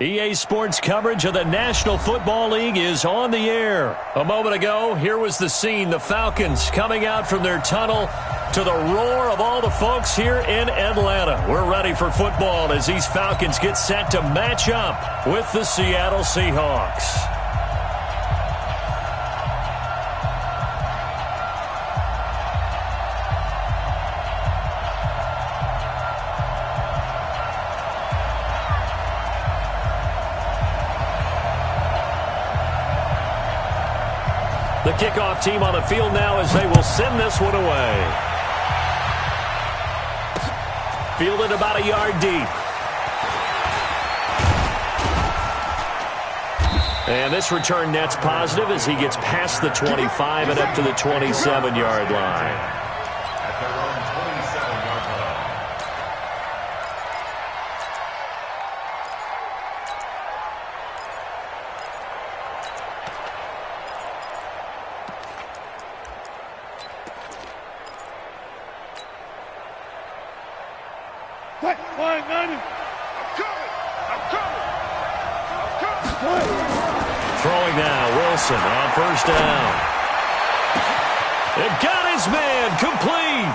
EA Sports coverage of the National Football League is on the air. A moment ago, here was the scene. The Falcons coming out from their tunnel to the roar of all the folks here in Atlanta. We're ready for football as these Falcons get set to match up with the Seattle Seahawks. The kickoff team on the field now as they will send this one away. Fielded about a yard deep. And this return net's positive as he gets past the 25 and up to the 27-yard line. Throwing now, Wilson on first down. It got his man complete.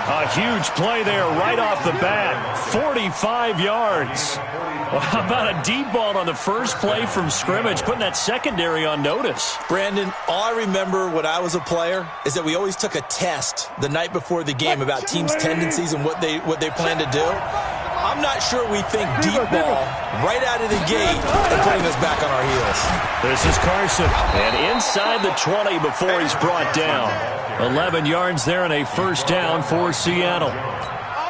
A huge play there right off the bat. 45 yards. Well, how about a deep ball on the first play from scrimmage, putting that secondary on notice? Brandon, all I remember when I was a player is that we always took a test the night before the game about teams' tendencies and what they plan to do. I'm not sure we think deep ball right out of the gate and putting us back on our heels. This is Carson, and inside the 20 before he's brought down. 11 yards there and a first down for Seattle.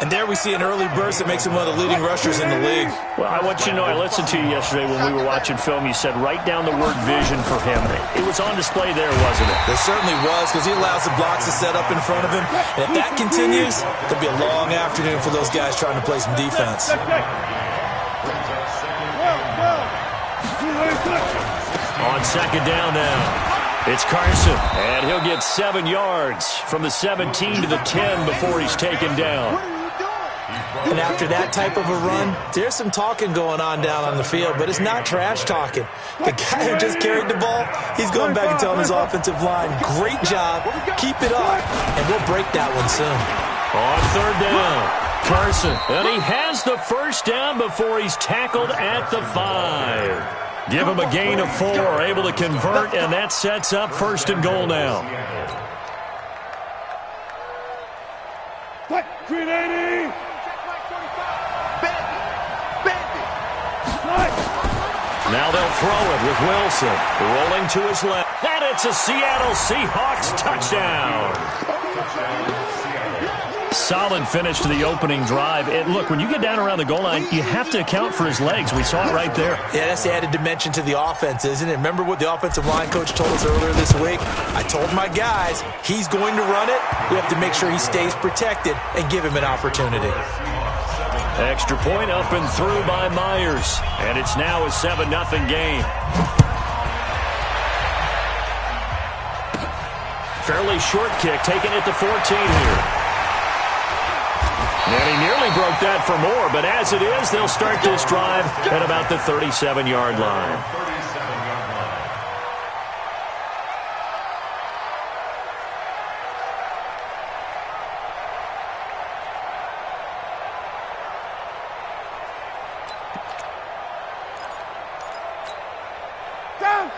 And there we see an early burst that makes him one of the leading rushers in the league. Well, I want you to know, I listened to you yesterday when we were watching film. You said write down the word vision for him. It was on display there, wasn't it? It certainly was, because he allows the blocks to set up in front of him. And if that continues, it could be a long afternoon for those guys trying to play some defense. On second down now. It's Carson, and he'll get 7 yards from the 17 to the 10 before he's taken down. And after that type of a run, there's some talking going on down on the field, but it's not trash talking. The guy who just carried the ball, he's going back and telling his offensive line, great job, keep it up, and we'll break that one soon. On third down, Carson, and he has the first down before he's tackled at the 5. Give him a gain of 4, able to convert, and that sets up first and goal now. 380. Now they'll throw it with Wilson. Rolling to his left. And it's a Seattle Seahawks touchdown. Solid finish to the opening drive. And look, when you get down around the goal line, you have to account for his legs. We saw it right there. Yeah, that's the added dimension to the offense, isn't it? Remember what the offensive line coach told us earlier this week? I told my guys, he's going to run it. We have to make sure he stays protected and give him an opportunity. Extra point up and through by Myers. And it's now a 7-0 game. Fairly short kick, taking it to 14 here. And he nearly broke that for more, but as it is, they'll start this drive at about the 37-yard line.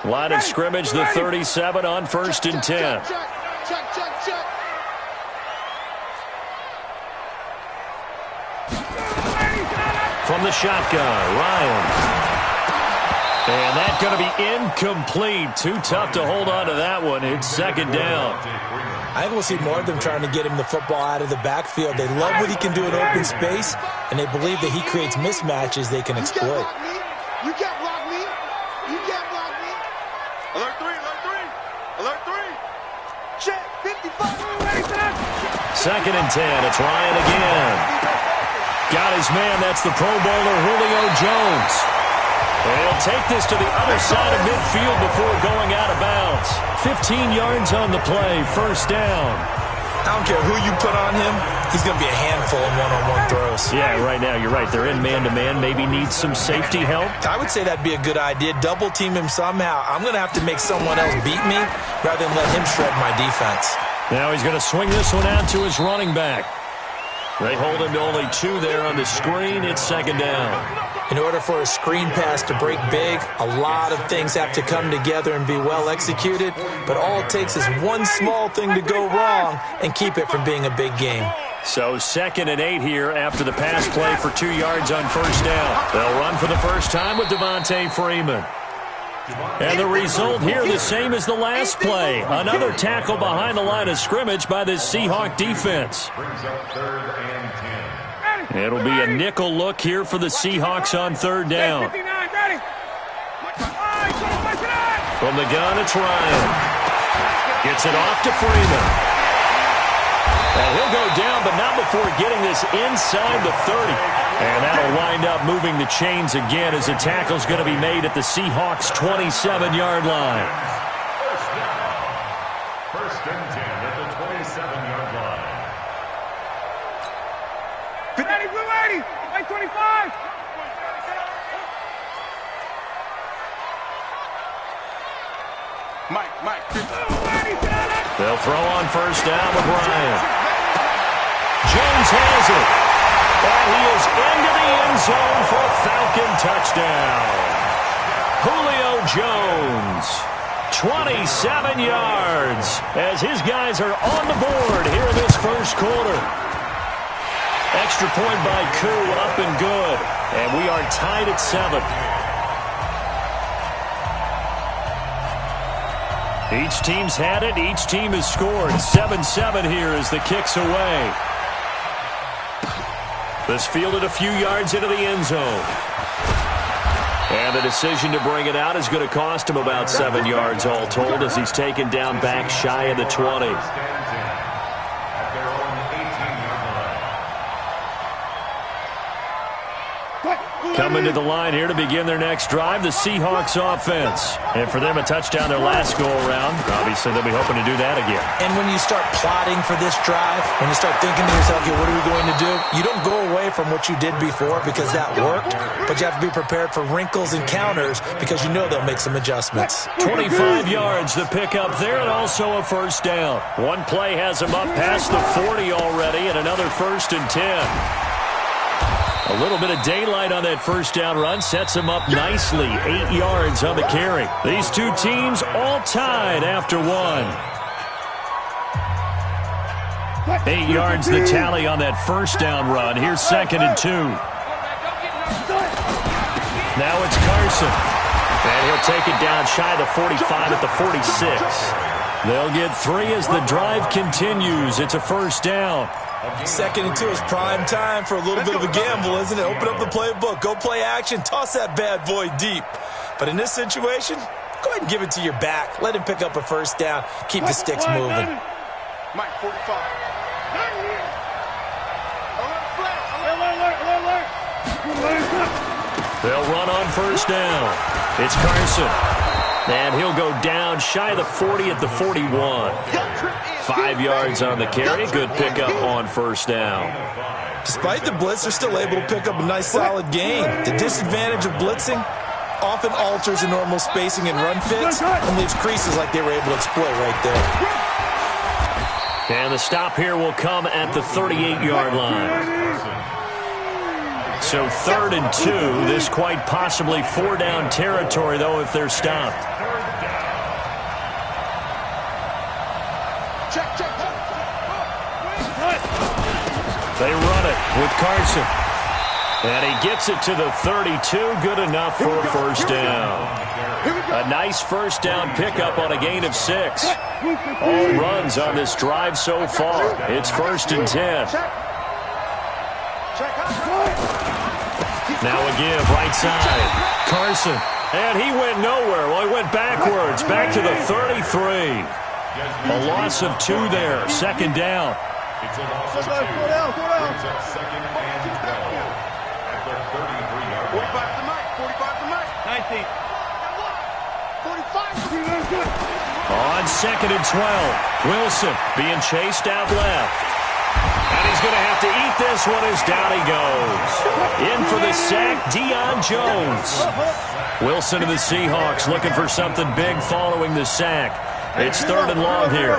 Line of scrimmage, the 37 on first and 10. From the shotgun, Ryan. And that's going to be incomplete. Too tough to hold on to that one. It's second down. I think we'll see more of them trying to get him the football out of the backfield. They love what he can do in open space, and they believe that he creates mismatches they can exploit. You can't block me. You can't block me. Alert 3, alert 3. Alert 3. Check, 55. Second and 10. It's Ryan again. Got his man. That's the Pro Bowler Julio Jones. And he'll take this to the other side of midfield before going out of bounds. 15 yards on the play. First down. I don't care who you put on him, he's going to be a handful in one-on-one throws. Yeah, right now, you're right. They're in man-to-man. Maybe needs some safety help. I would say that'd be a good idea. Double team him somehow. I'm going to have to make someone else beat me rather than let him shred my defense. Now he's going to swing this one out to his running back. They hold him to only 2 there on the screen. It's second down. In order for a screen pass to break big, a lot of things have to come together and be well executed, but all it takes is one small thing to go wrong and keep it from being a big game. So 2nd and 8 here after the pass play for 2 yards on first down. They'll run for the first time with Devontae Freeman. And the result here the same as the last play. Another tackle behind the line of scrimmage by this Seahawk defense. It'll be a nickel look here for the Seahawks on 3rd down. From the gun, it's Ryan. Gets it off to Freeman. And he'll go down, but not before getting this inside the 30. And that'll wind up moving the chains again as the tackle's going to be made at the Seahawks' 27-yard line. First and 10 at the 27-yard line. 80, blue 80, 825. Mike. They'll throw on first down with Ryan. Jones has it. And he is into the end zone for a Falcon touchdown. Julio Jones, 27 yards, as his guys are on the board here in this first quarter. Extra point by Koo, up and good. And we are tied at 7. Each team's had it. Each team has scored. 7-7 here as the kick's away. This fielded a few yards into the end zone. And the decision to bring it out is going to cost him about 7 yards all told as he's taken down back shy of the 20. Coming to the line here to begin their next drive, the Seahawks offense. And for them, a touchdown their last go-around. Obviously, they'll be hoping to do that again. And when you start plotting for this drive, when you start thinking to yourself, okay, what are we going to do? You don't go away from what you did before because that worked, but you have to be prepared for wrinkles and counters because you know they'll make some adjustments. 25 yards the pickup there and also a first down. One play has them up past the 40 already and another 1st and 10. A little bit of daylight on that first down run sets him up nicely. 8 yards on the carry. These two teams all tied after 1. 8 yards the tally on that first down run. Here's 2nd and 2. Now it's Carson. And he'll take it down shy of the 45 at the 46. They'll get 3 as the drive continues. It's a first down. 2nd and 2 is prime time for a little bit of a gamble, isn't it? Open up the playbook, go play action, toss that bad boy deep. But in this situation, go ahead and give it to your back. Let him pick up a first down. Keep the sticks moving. Mike, 45. They'll run on first down. It's Carson. And he'll go down shy of the 40 at the 41. 5 yards on the carry. Good pickup on first down. Despite the blitz, they're still able to pick up a nice solid gain. The disadvantage of blitzing often alters the normal spacing and run fits and leaves creases like they were able to exploit right there. And the stop here will come at the 38-yard line. So 3rd and 2. This quite possibly 4-down territory, though, if they're stopped. They run it with Carson. And he gets it to the 32. Good enough for a first down. A nice first down pickup on a gain of 6. All runs on this drive so far. It's 1st and 10. Now a give, right side. Carson. And he went nowhere. Well, he went backwards. Back to the 33. A loss of 2 there. 2nd down. It's a loss of 2. Brings up 2nd and 12 at the 33-yard line. 45 to Mike. 45 to Mike. 19. 45. On On 2nd and 12, Wilson being chased out left. And he's going to have to eat this one as down he goes. In for the sack, Deion Jones. Wilson and the Seahawks looking for something big following the sack. It's 3rd and long here.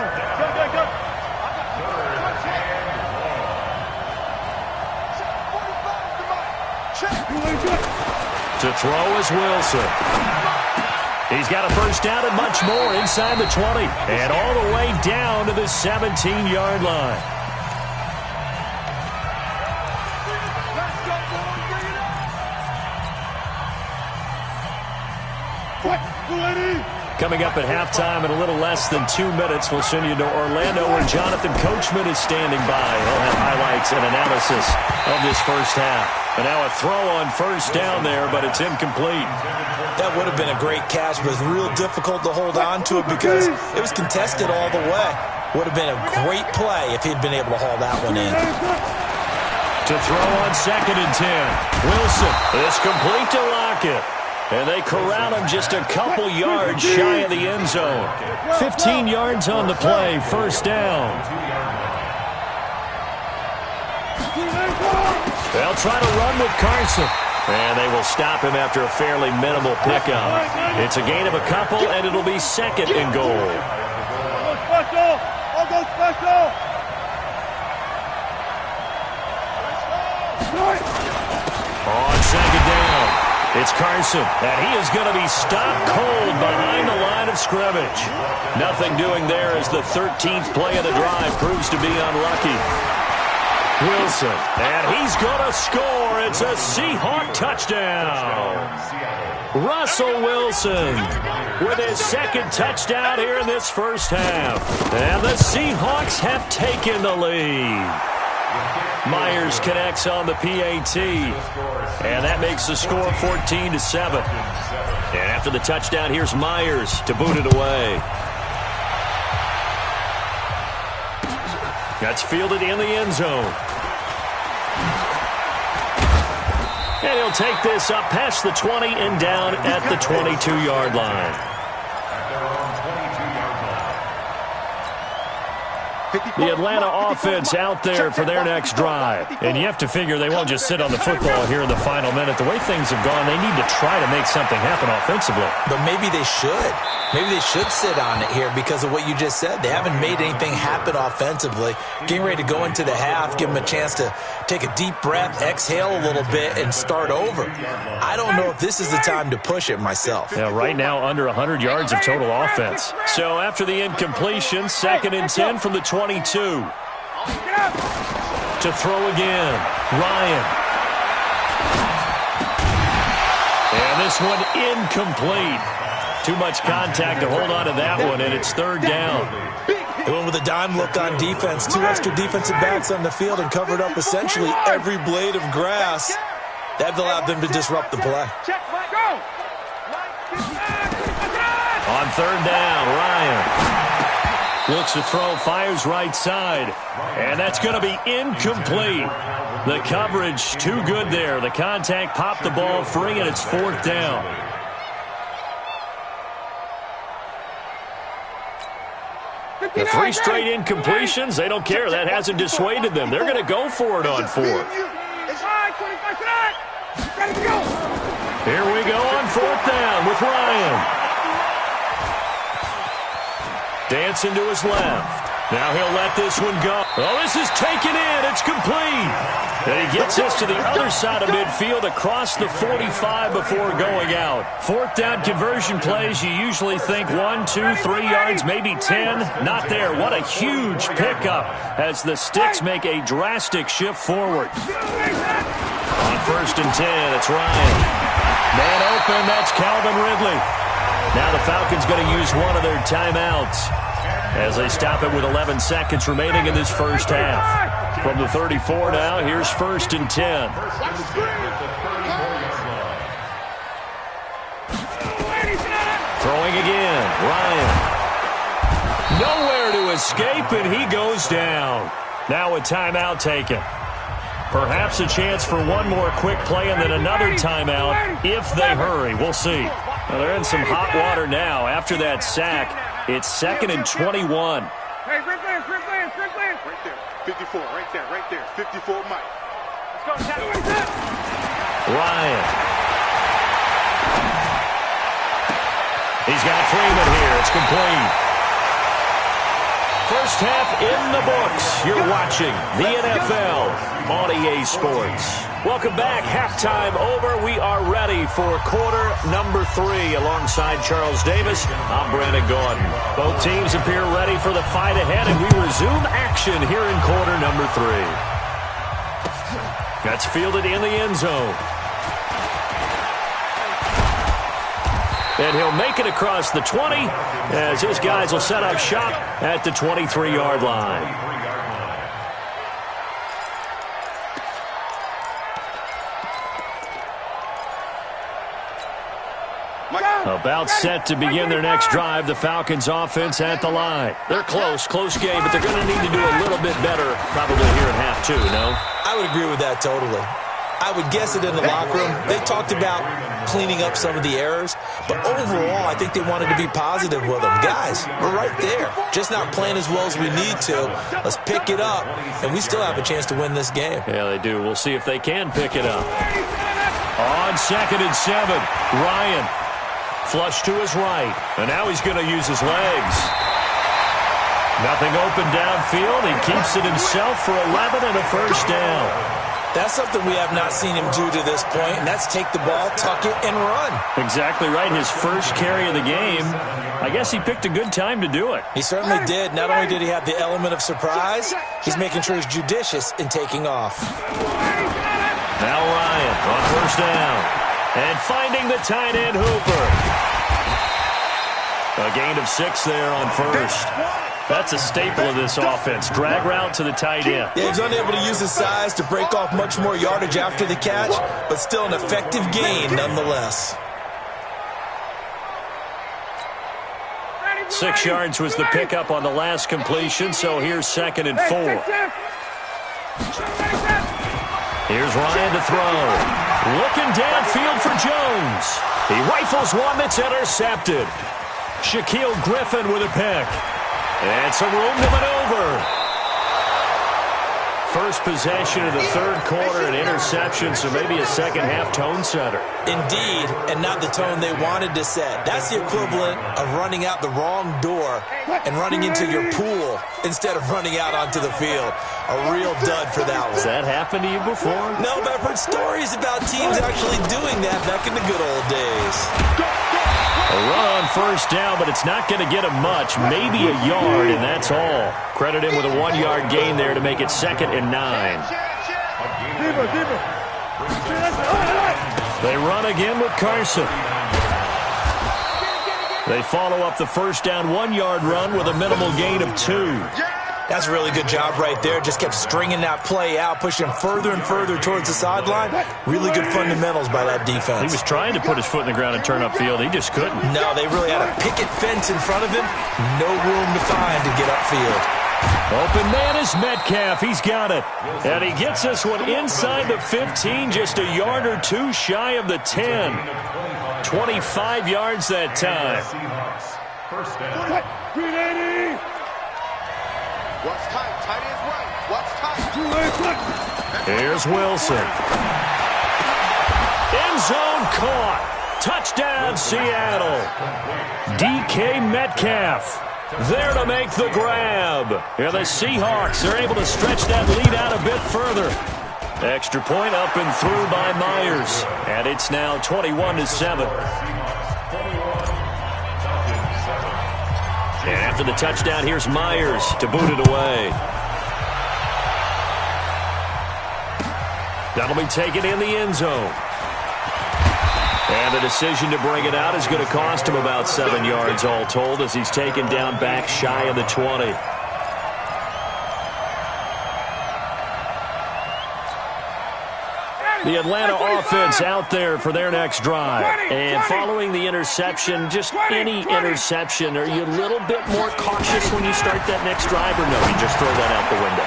To throw is Wilson. He's got a first down and much more inside the 20. And all the way down to the 17-yard line. Coming up at halftime in a little less than 2 minutes, we'll send you to Orlando where Jonathan Coachman is standing by. He'll have highlights and analysis of this first half. And now a throw on first down there, but it's incomplete. That would have been a great catch, but it was real difficult to hold on to it because it was contested all the way. Would have been a great play if he'd been able to haul that one in. To throw on 2nd and 10. Wilson is complete to Lockett. And they corral him just a couple yards shy of the end zone. 15 yards on the play, first down. They'll try to run with Carson. And they will stop him after a fairly minimal pickup. It's a gain of a couple, and it'll be 2nd and goal. I'll go special. On 2nd down. It's Carson, and he is going to be stopped cold behind the line of scrimmage. Nothing doing there as the 13th play of the drive proves to be unlucky. Wilson, and he's going to score. It's a Seahawk touchdown. Russell Wilson with his 2nd touchdown here in this first half. And the Seahawks have taken the lead. Myers connects on the PAT, and that makes the score 14-7. And after the touchdown, here's Myers to boot it away. That's fielded in the end zone. And he'll take this up past the 20 and down at the 22-yard line. The Atlanta offense out there for their next drive. And you have to figure they won't just sit on the football here in the final minute. The way things have gone, they need to try to make something happen offensively. But maybe they should. Maybe they should sit on it here because of what you just said. They haven't made anything happen offensively. Getting ready to go into the half, give them a chance to take a deep breath, exhale a little bit, and start over. I don't know if this is the time to push it myself. Yeah, right now under 100 yards of total offense. So after the incompletion, 2nd and 10 from the 22. To throw again, Ryan. And this one incomplete. Too much contact to hold on to that one, and it's 3rd down. They went with a dime look on defense. 2 extra defensive backs on the field and covered up essentially every blade of grass. That allowed them to disrupt the play. On 3rd down, Ryan looks to throw, fires right side, and that's going to be incomplete. The coverage too good there. The contact popped the ball free, and it's 4th down. The 3 straight incompletions, they don't care. That hasn't dissuaded them. They're going to go for it on 4th. Here we go on 4th down with Ryan. Dancing to his left. Now he'll let this one go. Oh, this is taken in. It's complete. And he gets this to the other side of midfield across the 45 before going out. 4th down conversion plays, you usually think 1, 2, 3 yards, maybe 10. Not there. What a huge pickup as the Sticks make a drastic shift forward. On 1st and 10, it's Ryan. Man open, that's Calvin Ridley. Now the Falcons going to use one of their timeouts as they stop it with 11 seconds remaining in this first half. From the 34 now, here's 1st and 10. Throwing again, Ryan. Nowhere to escape, and he goes down. Now a timeout taken. Perhaps a chance for one more quick play and then another timeout if they hurry. We'll see. Well, they're in some hot water now after that sack. It's 2nd and 21. Hey, right there. Right there. 54, right there. 54, Mike. Let's go, Ryan. He's got Freeman here. It's complete. First half in the books. You're watching the NFL on EA Sports. Welcome back. Halftime over. We are ready for quarter number 3. Alongside Charles Davis, I'm Brandon Gordon. Both teams appear ready for the fight ahead, and we resume action here in quarter number 3. That's fielded in the end zone. And he'll make it across the 20 as his guys will set up shop at the 23-yard line. About set to begin their next drive, the Falcons offense at the line. They're close game, but they're going to need to do a little bit better probably here at half 2, no? I would agree with that totally. I would guess it in the locker room. They talked about cleaning up some of the errors, but overall, I think they wanted to be positive with them. Guys, we're right there. Just not playing as well as we need to. Let's pick it up, and we still have a chance to win this game. Yeah, they do. We'll see if they can pick it up. On 2nd and 7, Ryan. Flush to his right, and now he's going to use his legs. Nothing open downfield. He keeps it himself for 11 and a first down. That's something we have not seen him do to this point, and that's take the ball, tuck it, and run. Exactly right. His first carry of the game. I guess he picked a good time to do it. He certainly did. Not only did he have the element of surprise, he's making sure he's judicious in taking off. Now Ryan on first down. And finding the tight end, Hooper. A gain of 6 there on first. That's a staple of this offense. Drag route to the tight end. Yeah, he's unable to use his size to break off much more yardage after the catch, but still an effective gain nonetheless. 6 yards was the pickup on the last completion, so here's 2nd and 4. Here's Ryan to throw. Looking downfield for Jones. He rifles one that's intercepted. Shaquille Griffin with a pick. And some room to maneuver. First possession of the third quarter, an interception, so maybe a second-half tone setter. Indeed, and not the tone they wanted to set. That's the equivalent of running out the wrong door and running into your pool instead of running out onto the field. A real dud for that one. Has that happened to you before? No, but I've heard stories about teams actually doing that back in the good old days. A run on first down, but it's not going to get him much. Maybe a yard, and that's all. Credit him with a 1-yard gain there to make it 2nd and 9. They run again with Carson. They follow up the first down 1-yard run with a minimal gain of 2. That's a really good job right there. Just kept stringing that play out, pushing him further and further towards the sideline. Really good fundamentals by that defense. He was trying to put his foot in the ground and turn upfield. He just couldn't. No, they really had a picket fence in front of him. No room to find to get upfield. Open man is Metcalf. He's got it. And he gets this one inside the 15, just a yard or 2 shy of the 10. 25 yards that time. First down. 380. Watch tight. Tight is right. Watch tight. Here's Wilson. End zone caught. Touchdown, Seattle. DK Metcalf there to make the grab. Yeah, the Seahawks are able to stretch that lead out a bit further. Extra point up and through by Myers. And it's now 21-7. And after the touchdown, here's Myers to boot it away. That'll be taken in the end zone. And the decision to bring it out is going to cost him about 7 yards all told as he's taken down back shy of the 20. The Atlanta offense out there for their next drive. And following the interception, just any interception, are you a little bit more cautious when you start that next drive, or no, you just throw that out the window?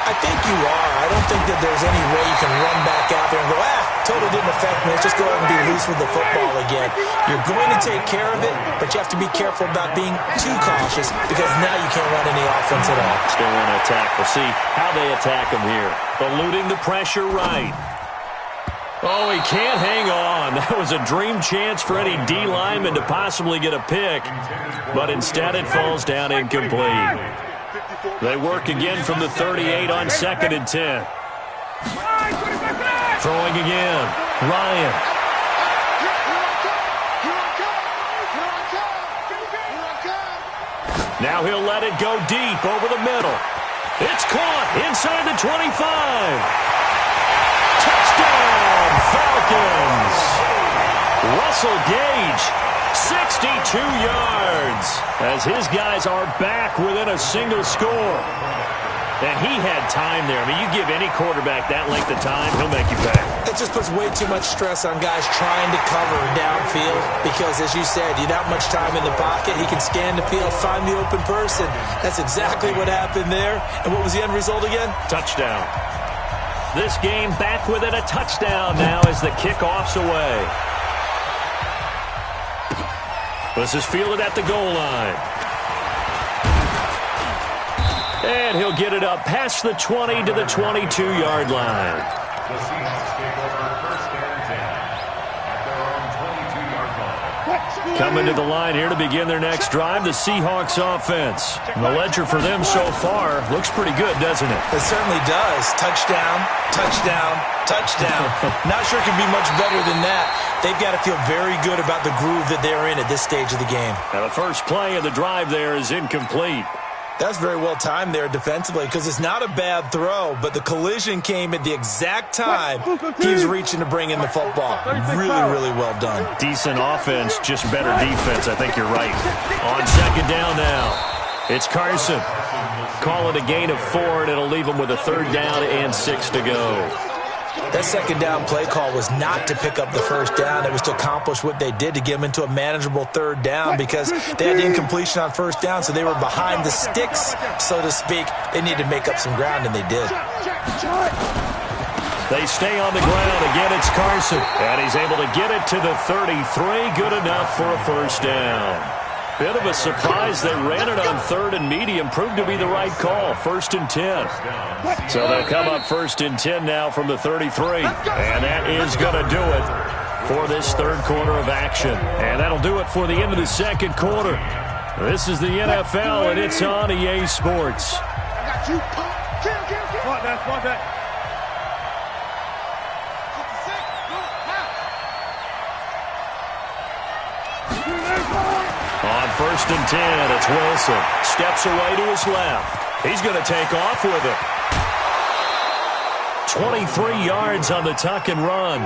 I think you are. I don't think that there's any way you can run back out there and go, totally didn't affect me. Let's just go ahead and be loose with the football again. You're going to take care of it, but you have to be careful about being too cautious because now you can't run any offense at all. Still want to attack. We'll see how they attack him here. Eluding the pressure right. Oh, he can't hang on. That was a dream chance for any D lineman to possibly get a pick, but instead it falls down incomplete. They work again from the 38 on 2nd and 10. Throwing again. Ryan. Now he'll let it go deep over the middle. It's caught inside the 25. Touchdown, Falcons. Russell Gage, 62 yards, as his guys are back within a single score. And he had time there. I mean, you give any quarterback that length of time, he'll make you pay. It just puts way too much stress on guys trying to cover downfield because, as you said, you don't have much time in the pocket. He can scan the field, find the open person. That's exactly what happened there. And what was the end result again? Touchdown. This game back within a touchdown now as the kickoff's away. This is fielded at the goal line. And he'll get it up past the 20 to the 22-yard line. The Seahawks take over 1st and 10 at their own 22-yard line. Coming to the line here to begin their next drive, the Seahawks offense. The ledger for them so far looks pretty good, doesn't it? It certainly does. Touchdown, touchdown, touchdown. Not sure it can be much better than that. They've got to feel very good about the groove that they're in at this stage of the game. Now the first play of the drive there is incomplete. That's very well timed there defensively because it's not a bad throw, but the collision came at the exact time he was reaching to bring in the football. Really, really well done. Decent offense, just better defense. I think you're right. On 2nd down now, it's Carson. Call it a gain of 4, and it'll leave him with a 3rd down and 6 to go. That 2nd down play call was not to pick up the 1st down. It was to accomplish what they did to get them into a manageable 3rd down because they had the incompletion on 1st down, so they were behind the sticks, so to speak. They needed to make up some ground, and they did. They stay on the ground. Again, it's Carson, and he's able to get it to the 33. Good enough for a 1st down. Bit of a surprise. They ran it on 3rd and medium. Proved to be the right call. 1st and 10. So they'll come up 1st and 10 now from the 33. And that is going to do it for this 3rd quarter of action. And that'll do it for the end of the 2nd quarter. This is the NFL, and it's on EA Sports. On 1st and 10, it's Wilson. Steps away to his left. He's going to take off with it. 23 yards on the tuck and run.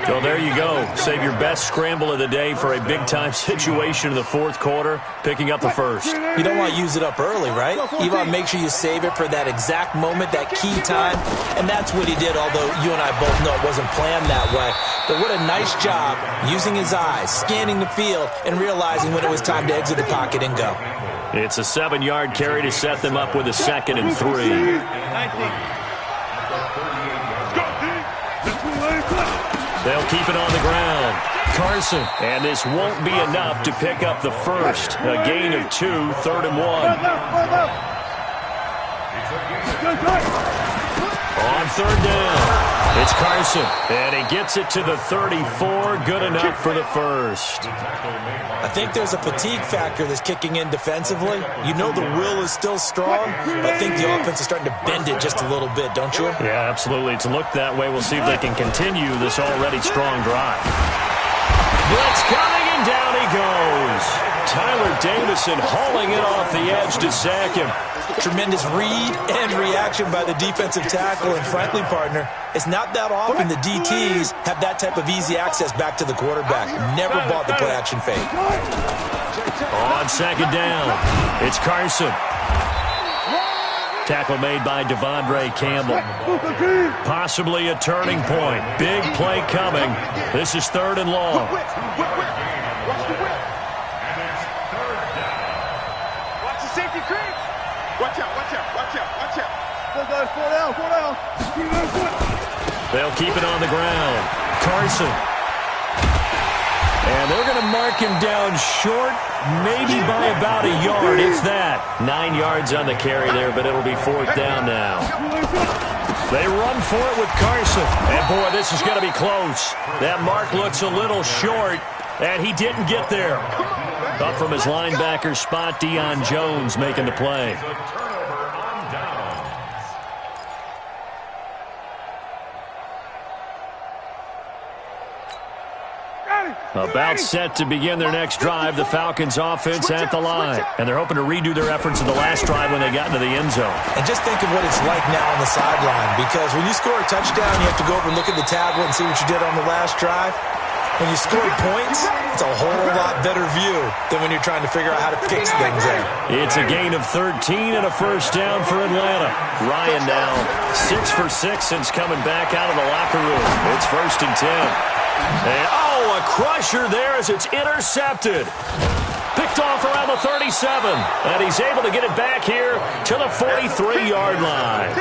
So there you go. Save your best scramble of the day for a big-time situation in the 4th quarter, picking up the 1st. You don't want to use it up early, right? You want to make sure you save it for that exact moment, that key time. And that's what he did, although you and I both know it wasn't planned that way. But what a nice job using his eyes, scanning the field, and realizing when it was time to exit the pocket and go. It's a 7-yard carry to set them up with a 2nd and 3. They'll keep it on the ground. Carson, and this won't be enough to pick up the 1st. A gain of 2, 3rd and 1. On 3rd down, it's Carson, and he gets it to the 34. Good enough for the 1st. I think there's a fatigue factor that's kicking in defensively. You know the will is still strong, but I think the offense is starting to bend it just a little bit, don't you? Yeah, absolutely. It's looked that way. We'll see if they can continue this already strong drive. Blitz coming, and down he goes. Tyler Davison hauling it off the edge to sack him. Tremendous read and reaction by the defensive tackle, and frankly, partner, it's not that often the DTs have that type of easy access back to the quarterback. Never bought the play-action fake. On 2nd down, it's Carson. Tackle made by Devondre Campbell. Possibly a turning point. Big play coming. This is 3rd and long. Watch the safety creep. Watch out, watch out, watch out, watch out. They'll keep it on the ground. Carson. And they're going to mark him down short, maybe by about a yard, if that. 9 yards on the carry there, but it'll be 4th down now. They run for it with Carson. And, boy, this is going to be close. That mark looks a little short, and he didn't get there. Up from his linebacker spot, Deion Jones making the play. About set to begin their next drive, the Falcons offense at the line. And they're hoping to redo their efforts in the last drive when they got into the end zone. And just think of what it's like now on the sideline, because when you score a touchdown, you have to go over and look at the tablet and see what you did on the last drive. When you score points, it's a whole lot better view than when you're trying to figure out how to fix things there. It's a gain of 13 and a 1st down for Atlanta. Ryan now 6 for 6 since coming back out of the locker room. It's 1st and 10. And, a crusher there as it's intercepted. Picked off around the 37. And he's able to get it back here to the 43-yard line.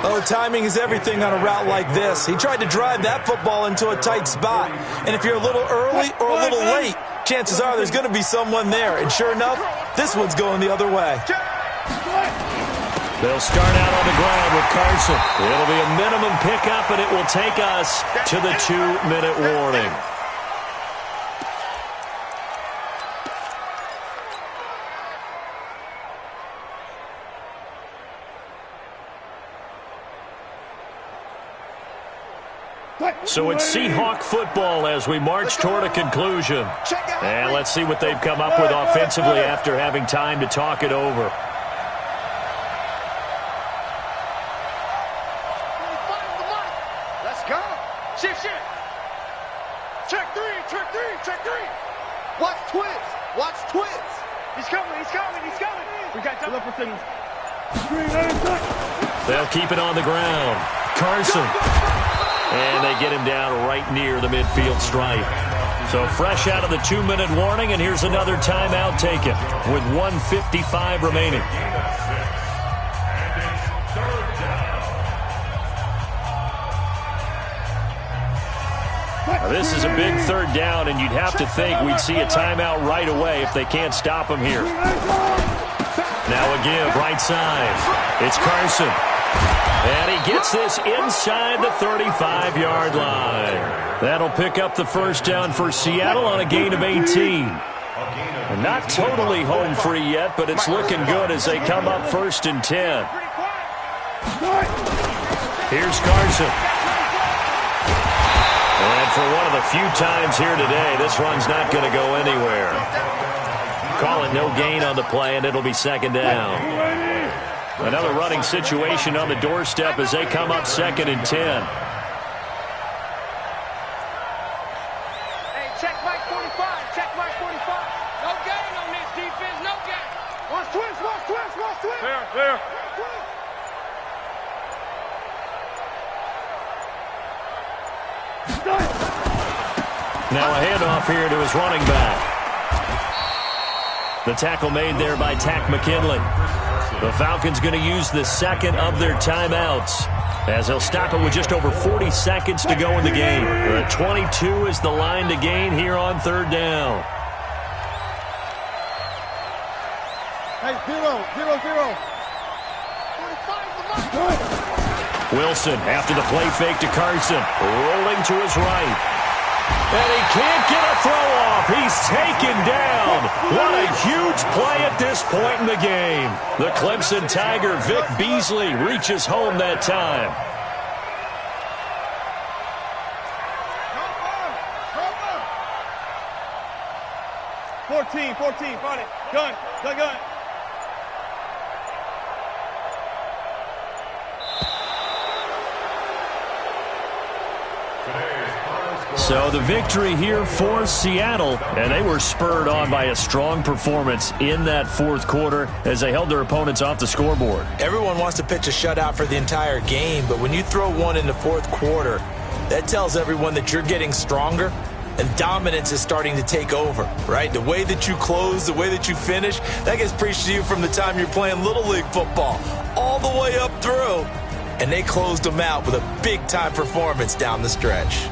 Oh, timing is everything on a route like this. He tried to drive that football into a tight spot. And if you're a little early or a little late, chances are there's going to be someone there. And sure enough, this one's going the other way. They'll start out on the ground with Carson. It'll be a minimum pickup, and it will take us to the 2-minute warning. So it's Seahawk football as we march toward a conclusion. And let's see what they've come up with offensively after having time to talk it over. Shift. Check three. Watch twins. He's coming. We got double for signals. They'll keep it on the ground. Carson. And they get him down right near the midfield stripe. So fresh out of the 2-minute warning, and here's another timeout taken with 1:55 remaining. Now, this is a big 3rd down, and you'd have to think we'd see a timeout right away if they can't stop him here. Now a give, right side. It's Carson. And he gets this inside the 35-yard line. That'll pick up the 1st down for Seattle on a gain of 18. And not totally home free yet, but it's looking good as they come up 1st and 10. Here's Carson. And for one of the few times here today, this run's not going to go anywhere. Call it no gain on the play, and it'll be 2nd down. Another running situation on the doorstep as they come up 2nd and 10. Hey, check Mike 45. No gain on this defense, no gain. Watch twins. There. Now a handoff here to his running back. The tackle made there by Tack McKinley. The Falcons going to use the 2nd of their timeouts as they'll stop it with just over 40 seconds to go in the game. 22 is the line to gain here on 3rd down. Hey, 0. Wilson after the play fake to Carson. Rolling to his right. And he can't get a throw off. He's taken down. What a huge play at this point in the game. The Clemson Tiger, Vic Beasley, reaches home that time. Fourteen, find it. Gun. So the victory here for Seattle, and they were spurred on by a strong performance in that 4th quarter as they held their opponents off the scoreboard. Everyone wants to pitch a shutout for the entire game, but when you throw one in the 4th quarter, that tells everyone that you're getting stronger and dominance is starting to take over, right? The way that you close, the way that you finish, that gets preached to you from the time you're playing Little League football all the way up through. And they closed them out with a big-time performance down the stretch.